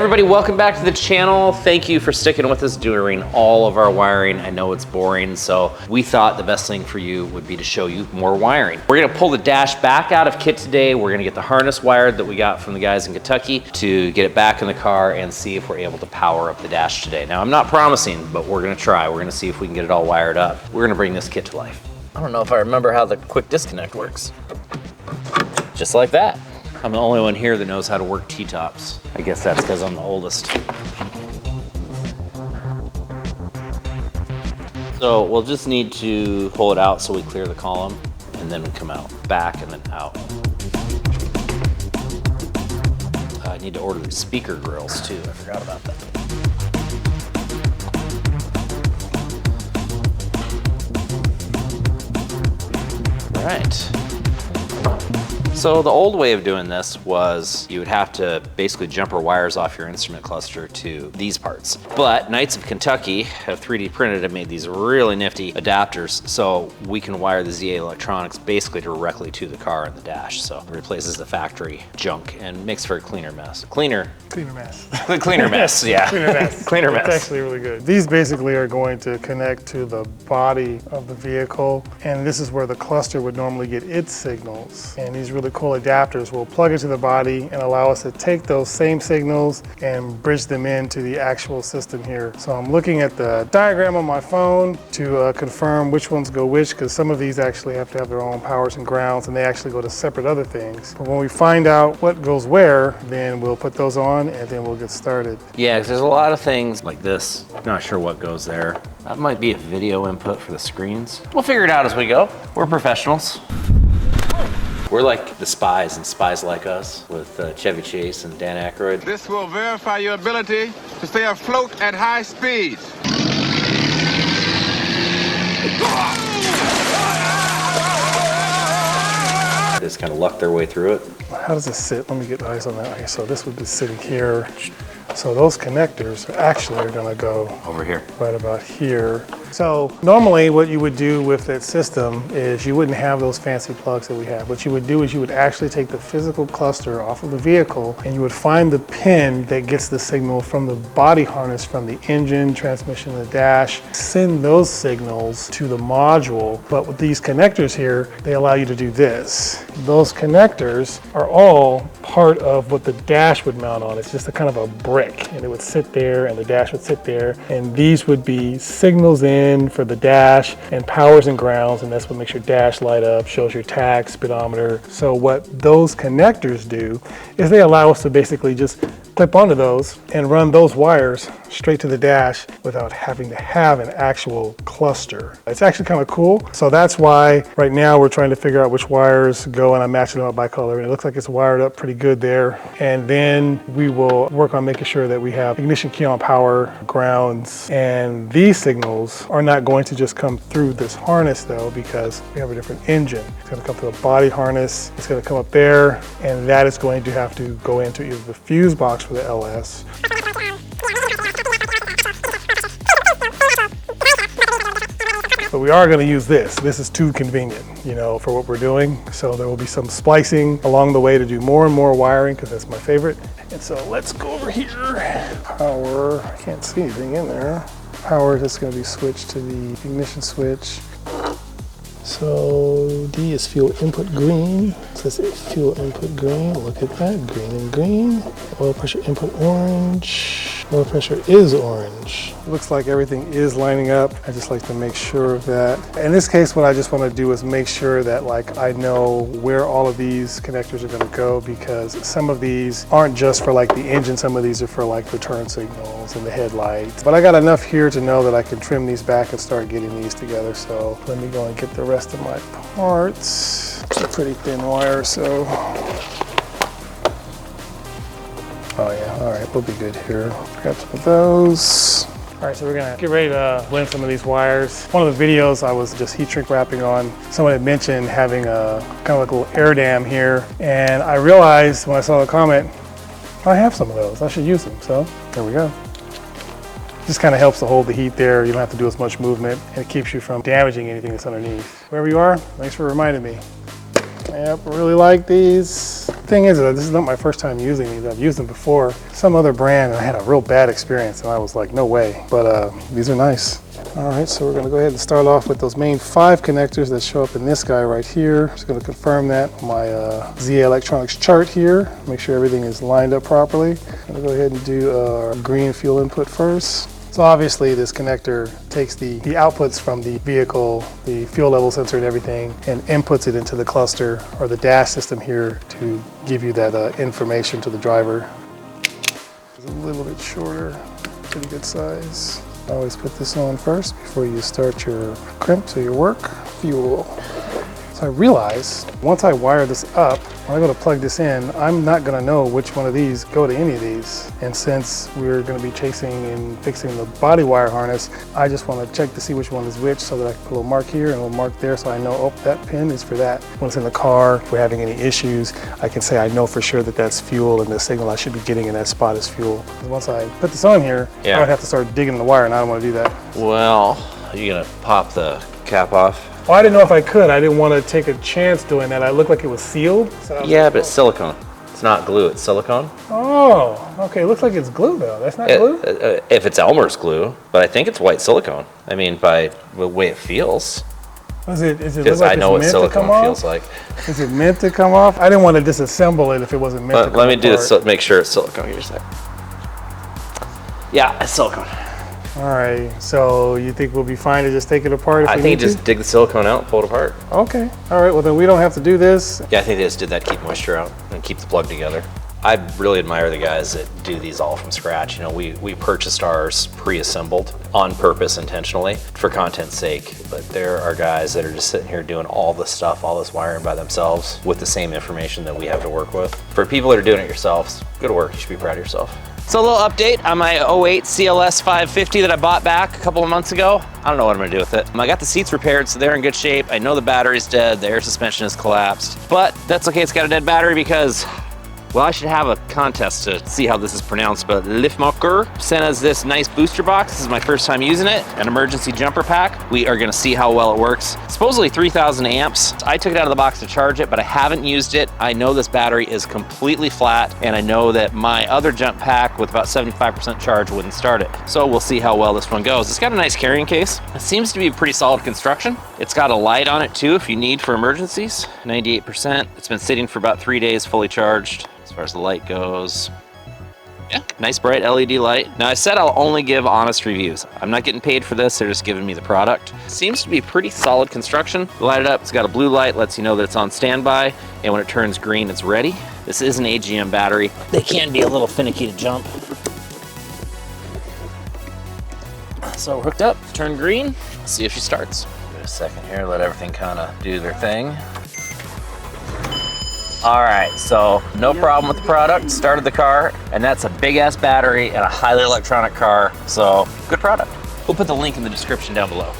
everybody, welcome back to the channel. Thank you for sticking with us doing all of our wiring. I know it's boring, so we thought the best thing for you would be to show you more wiring. We're gonna pull the dash back out of kit today. We're gonna get the harness wired that we got from the guys in Kentucky to get it back in the car and see if we're able to power up the dash today. Now, I'm not promising, but we're gonna try. We're gonna see if we can get it all wired up. We're gonna bring this kit to life. I don't know if I remember how the quick disconnect works. Just like that. I'm the only one here that knows how to work T-tops. I guess that's because I'm the oldest. So we'll just need to pull it out so we clear the column, and then we come out, back and then out. I need to order the speaker grills too, I forgot about that. All right. So the old way of doing this was you would have to basically jumper wires off your instrument cluster to these parts. But Knights of Kentucky have 3D printed and made these really nifty adapters, so we can wire the ZA electronics basically directly to the car and the dash. So it replaces the factory junk and makes for a cleaner mess. Cleaner mess, yeah. Cleaner mess. Cleaner mess. It's actually really good. These basically are going to connect to the body of the vehicle, and this is where the cluster would normally get its signals. And these really cool adapters will plug into the body and allow us to take those same signals and bridge them into the actual system here. So I'm looking at the diagram on my phone to confirm which ones go which, because some of these actually have to have their own powers and grounds, and they actually go to separate other things. But when we find out what goes where, then we'll put those on and then we'll get started. Yeah, because there's a lot of things like this. Not sure what goes there. That might be a video input for the screens. We'll figure it out as we go. We're professionals. We're like the spies and Spies Like Us with Chevy Chase and Dan Aykroyd. This will verify your ability to stay afloat at high speeds. They just kind of luck their way through it. How does this sit? Let me get eyes on that. Okay, so this would be sitting here. So those connectors actually are gonna go over here, right about here. So normally what you would do with that system is you wouldn't have those fancy plugs that we have. What you would do is you would actually take the physical cluster off of the vehicle and you would find the pin that gets the signal from the body harness from the engine, transmission, and the dash, send those signals to the module. But with these connectors here, they allow you to do this. Those connectors are all part of what the dash would mount on. It's just a kind of a brick, and it would sit there and the dash would sit there, and these would be signals in for the dash and powers and grounds, and that's what makes your dash light up, shows your tach, speedometer. So what those connectors do is they allow us to basically just clip onto those and run those wires straight to the dash without having to have an actual cluster. It's actually kind of cool. So that's why right now we're trying to figure out which wires go, and I'm matching them up by color, and it looks like it's wired up pretty good there. And then we will work on making sure that we have ignition key on power, grounds, and these signals are not going to just come through this harness though, because we have a different engine. It's going to come through a body harness, it's going to come up there, and that is going to have to go into either the fuse box for the LS. But we are going to use this. This is too convenient, you know, for what we're doing. So there will be some splicing along the way to do more and more wiring, because that's my favorite. And so let's go over here. Power, I can't see anything in there. Power is just going to be switched to the ignition switch. So D is fuel input green. It says fuel input green. Look at that, green and green. Oil pressure input orange. Oil pressure is orange. It looks like everything is lining up. I just like to make sure of that. In this case, what I just want to do is make sure that like I know where all of these connectors are going to go, because some of these aren't just for like the engine. Some of these are for like the turn signals and the headlights. But I got enough here to know that I can trim these back and start getting these together. So let me go and get the rest of my parts. It's a pretty thin wire, so. Oh yeah, all right, we'll be good here. Grab some of those. All right, so we're gonna get ready to blend some of these wires. One of the videos I was just heat shrink wrapping on, someone had mentioned having a kind of like a little air dam here, and I realized when I saw the comment, I have some of those, I should use them, so there we go. Just kind of helps to hold the heat there. You don't have to do as much movement, and it keeps you from damaging anything that's underneath. Wherever you are, thanks for reminding me. Yep, really like these. Thing is, this is not my first time using these. I've used them before. Some other brand, and I had a real bad experience, and I was like, no way. But these are nice. All right, so we're gonna go ahead and start off with those main 5 connectors that show up in this guy right here. Just gonna confirm that on my ZA Electronics chart here. Make sure everything is lined up properly. I'm gonna go ahead and do our green fuel input first. So obviously this connector takes the outputs from the vehicle, the fuel level sensor and everything, and inputs it into the cluster or the dash system here to give you that information to the driver. It's a little bit shorter, pretty good size. Always put this on first before you start your crimp to your work. Fuel. So I realized once I wire this up, when I go to plug this in, I'm not gonna know which one of these go to any of these. And since we're gonna be chasing and fixing the body wire harness, I just wanna check to see which one is which so that I can put a little mark here and a little mark there so I know, oh, that pin is for that. When it's in the car, if we're having any issues, I can say I know for sure that that's fuel and the signal I should be getting in that spot is fuel. Once I put this on here, I would have to start digging the wire and I don't wanna do that. Well, are you gonna pop the cap off? Well, I didn't know if I could. I didn't want to take a chance doing that. I looked like it was sealed. So Yeah, but it's silicone. It's not glue, it's silicone. Oh, okay. It looks like it's glue though. That's not glue? If it's Elmer's glue, but I think it's white silicone. I mean, by the way it feels. Is it Because look like I know what it's meant to come silicone off? feels like. Is it meant to come off? I didn't want to disassemble it if it wasn't meant to come Let me do apart. this, make sure it's silicone. Give me a sec. Yeah, it's silicone. All right. So you think we'll be fine to just take it apart if I we think need you just dig the silicone out and pull it apart. to? Okay. All right. Well, then we don't have to do this. Yeah, I think they just did that to keep moisture out and keep the plug together. I really admire the guys that do these all from scratch. You know, we purchased ours pre-assembled on purpose intentionally for content's sake, but there are guys that are just sitting here doing all this stuff, all this wiring by themselves with the same information that we have to work with. For people that are doing it yourselves, good work. You should be proud of yourself. So a little update on my 08 CLS 550 that I bought back a couple of months ago. I don't know what I'm gonna do with it. I got the seats repaired, so they're in good shape. I know the battery's dead, the air suspension has collapsed, but that's okay, it's got a dead battery because, well, I should have a contest to see how this is pronounced, but Liftmacher sent us this nice booster box. This is my first time using it, an emergency jumper pack. We are gonna see how well it works. Supposedly 3,000 amps. I took it out of the box to charge it, but I haven't used it. I know this battery is completely flat, and I know that my other jump pack with about 75% charge wouldn't start it. So we'll see how well this one goes. It's got a nice carrying case. It seems to be pretty solid construction. It's got a light on it too if you need for emergencies, 98%. It's been sitting for about 3 days fully charged. As far as the light goes, yeah, nice bright LED light. Now I said I'll only give honest reviews. I'm not getting paid for this, they're just giving me the product. Seems to be pretty solid construction. Light it up, it's got a blue light, lets you know that it's on standby, and when it turns green, it's ready. This is an AGM battery. They can be a little finicky to jump. So we're hooked up, turn green, let's see if she starts. Give it a second here, let everything kind of do their thing. All right, so no problem with the product, started the car, and that's a big ass battery and a highly electronic car, so good product. We'll put the link in the description down below.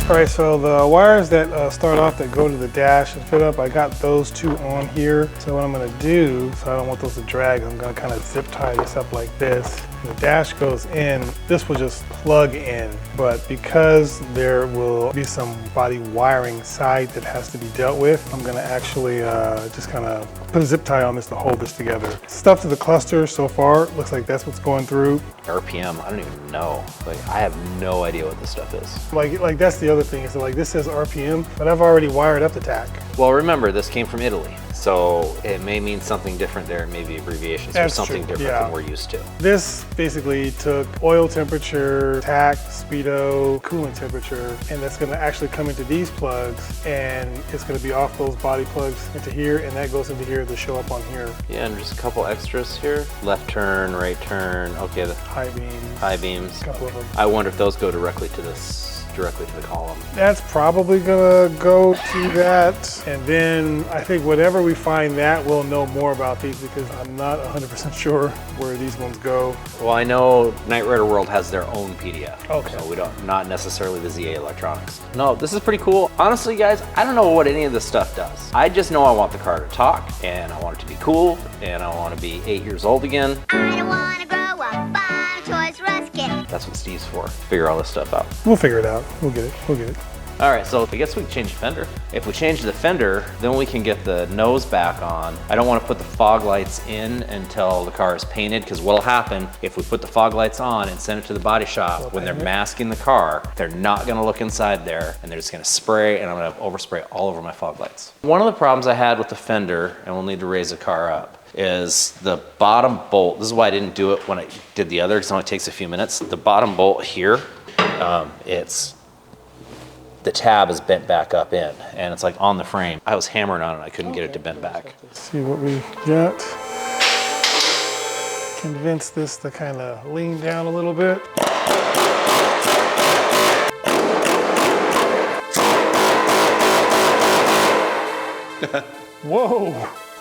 All right, so the wires that start off that go to the dash and fit up, I got those 2 on here. So what I'm gonna do, so I don't want those to drag, I'm gonna kind of zip tie this up like this. The dash goes in, this will just plug in, but because there will be some body wiring side that has to be dealt with, I'm gonna actually just kind of put a zip tie on this to hold this together. Stuff to the cluster so far, looks like that's what's going through. RPM, I don't even know. Like, I have no idea what this stuff is. Like that's the other thing, is that like this says RPM, but I've already wired up the tack. Well, remember, this came from Italy, so it may mean something different there, maybe abbreviations That's for something true, different yeah. than we're used to. This basically took oil temperature, tack, speedo, coolant temperature, and that's gonna actually come into these plugs, and it's gonna be off those body plugs into here, and that goes into here to show up on here. Yeah, and just a couple extras here. Left turn, right turn, okay, the High beams. high beams. A couple of them. I wonder if those go directly to this directly to the column? That's probably gonna go to that. And then I think whatever we find that, we'll know more about these because I'm not 100% sure where these ones go. Well, I know Knight Rider World has their own PDF. Okay. So we don't, not necessarily the ZA Electronics. No, this is pretty cool. Honestly, guys, I don't know what any of this stuff does. I just know I want the car to talk, and I want it to be cool, and I want to be 8 years old again. I don't want to grow up. I'm a Toys R Us kid. That's what Steve's for. Figure all this stuff out. We'll figure it out. We'll get it. We'll get it. All right, so I guess we can change the fender. If we change the fender, then we can get the nose back on. I don't want to put the fog lights in until the car is painted, because what'll happen if we put the fog lights on and send it to the body shop, when they're masking the car, they're not gonna look inside there, and they're just gonna spray, and I'm gonna overspray all over my fog lights. One of the problems I had with the fender, and we'll need to raise the car up, is the bottom bolt. This is why I didn't do it when I did the other, because it only takes a few minutes. The bottom bolt here, the tab is bent back up in, and it's like on the frame. I was hammering on it, I couldn't get it to bend back. Let's see what we got. Convince this to kind of lean down a little bit. Whoa,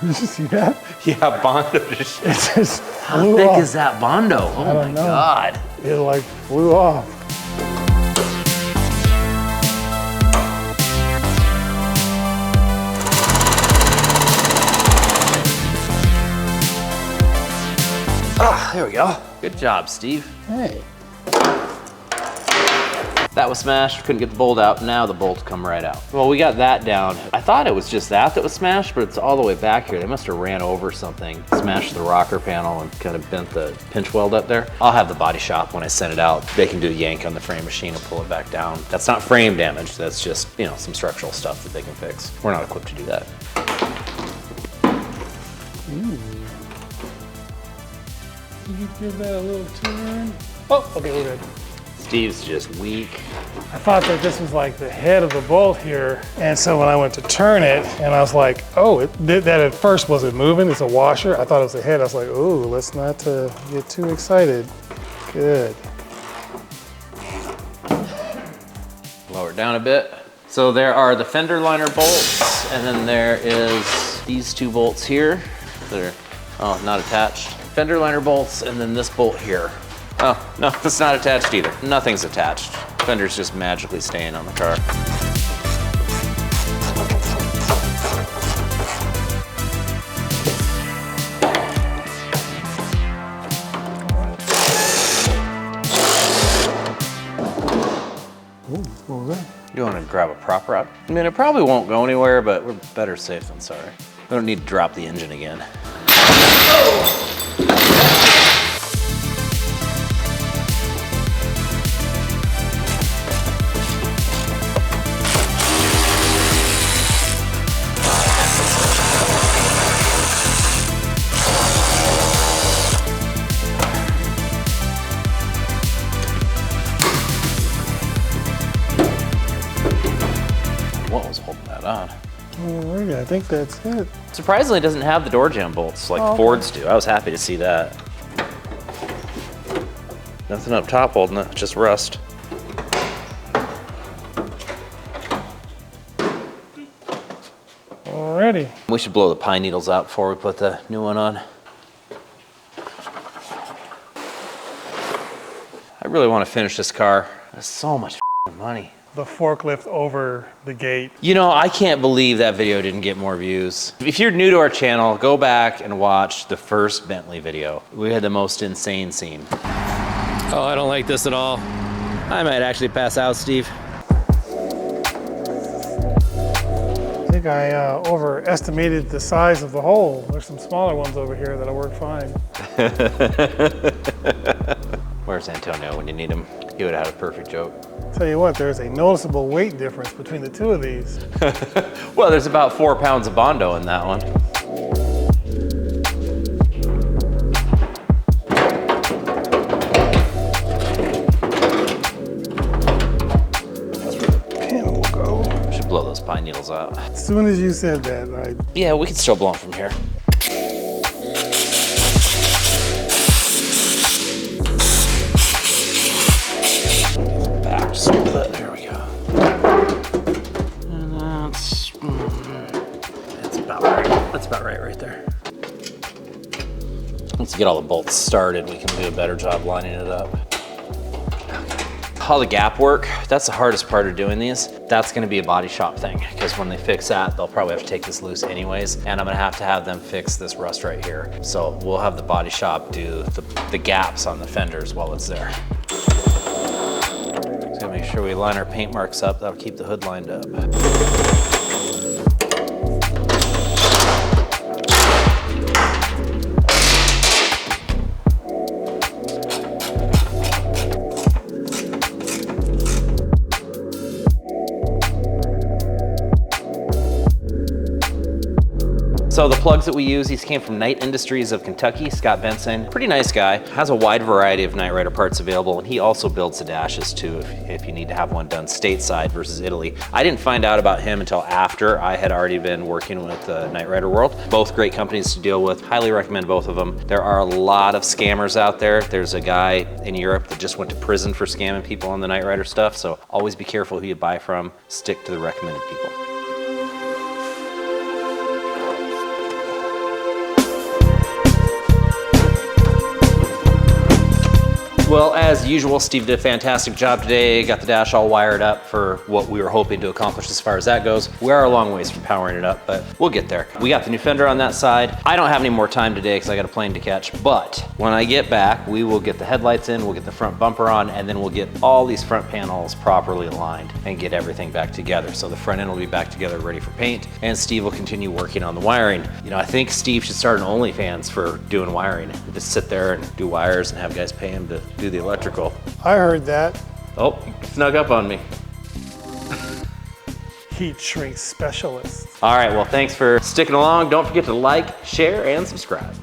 did you see that? Yeah, Bondo just, It just how flew thick off. is that Bondo? Oh my don't know. God. It like flew off. Ah, there we go. Good job, Steve. Hey. That was smashed, couldn't get the bolt out. Now the bolts come right out. Well, we got that down. I thought it was just that was smashed, but it's all the way back here. They must have ran over something, smashed the rocker panel and kind of bent the pinch weld up there. I'll have the body shop, when I send it out, they can do a yank on the frame machine and pull it back down. That's not frame damage, that's just, you know, some structural stuff that they can fix. We're not equipped to do that. You give that a little turn. Oh, okay, we're good. Steve's just weak. I thought that this was like the head of the bolt here. And so when I went to turn it, and I was like, oh, that at first wasn't moving. It's a washer. I thought it was the head. I was like, oh, let's not get too excited. Good. Lower it down a bit. So there are the fender liner bolts, and then there is these two bolts here that are, not attached. Fender liner bolts, and then this bolt here. Oh, no, it's not attached either. Nothing's attached. Fender's just magically staying on the car. Ooh, what was that? You want to grab a prop rod? I mean, it probably won't go anywhere, but we're better safe than sorry. We don't need to drop the engine again. What was holding that on? Alrighty, I think that's it. Surprisingly, it doesn't have the door jamb bolts like Oh, okay. Ford's do. I was happy to see that. Nothing up top holding it, just rust. Alrighty. We should blow the pine needles out before we put the new one on. I really want to finish this car. That's so much money. The forklift over the gate. You know, I can't believe that video didn't get more views. If you're new to our channel, go back and watch the first Bentley video. We had the most insane scene. Oh, I don't like this at all. I might actually pass out, Steve. I think I overestimated the size of the hole. There's some smaller ones over here that'll work fine. Where's Antonio when you need him? He would have had a perfect joke. Tell you what, there's a noticeable weight difference between the two of these. Well, there's about 4 pounds of Bondo in that one. Pin will go. We should blow those pine needles out. As soon as you said that, Yeah, we can still blow them from here. Back just a little bit. There we go. get all the bolts started, we can do a better job lining it up. How the gap work, that's the hardest part of doing these. That's gonna be a body shop thing, because when they fix that, they'll probably have to take this loose anyways, and I'm gonna have them fix this rust right here. So we'll have the body shop do the gaps on the fenders while it's there. Just gotta make sure we line our paint marks up, that'll keep the hood lined up. So the plugs that we use, these came from Knight Industries of Kentucky, Scott Benson. Pretty nice guy, has a wide variety of Knight Rider parts available, and he also builds the dashes too if you need to have one done stateside versus Italy. I didn't find out about him until after I had already been working with Knight Rider World. Both great companies to deal with, highly recommend both of them. There are a lot of scammers out there. There's a guy in Europe that just went to prison for scamming people on the Knight Rider stuff, so always be careful who you buy from, stick to the recommended people. Well, as usual, Steve did a fantastic job today. Got the dash all wired up for what we were hoping to accomplish as far as that goes. We are a long ways from powering it up, but we'll get there. We got the new fender on that side. I don't have any more time today because I got a plane to catch, but when I get back, we will get the headlights in, we'll get the front bumper on, and then we'll get all these front panels properly aligned and get everything back together. So the front end will be back together, ready for paint, and Steve will continue working on the wiring. You know, I think Steve should start an OnlyFans for doing wiring. Just sit there and do wires and have guys pay him to do the electrical. I heard that. Oh, you snuck up on me. Heat shrink specialist. All right, well, thanks for sticking along. Don't forget to like, share, and subscribe.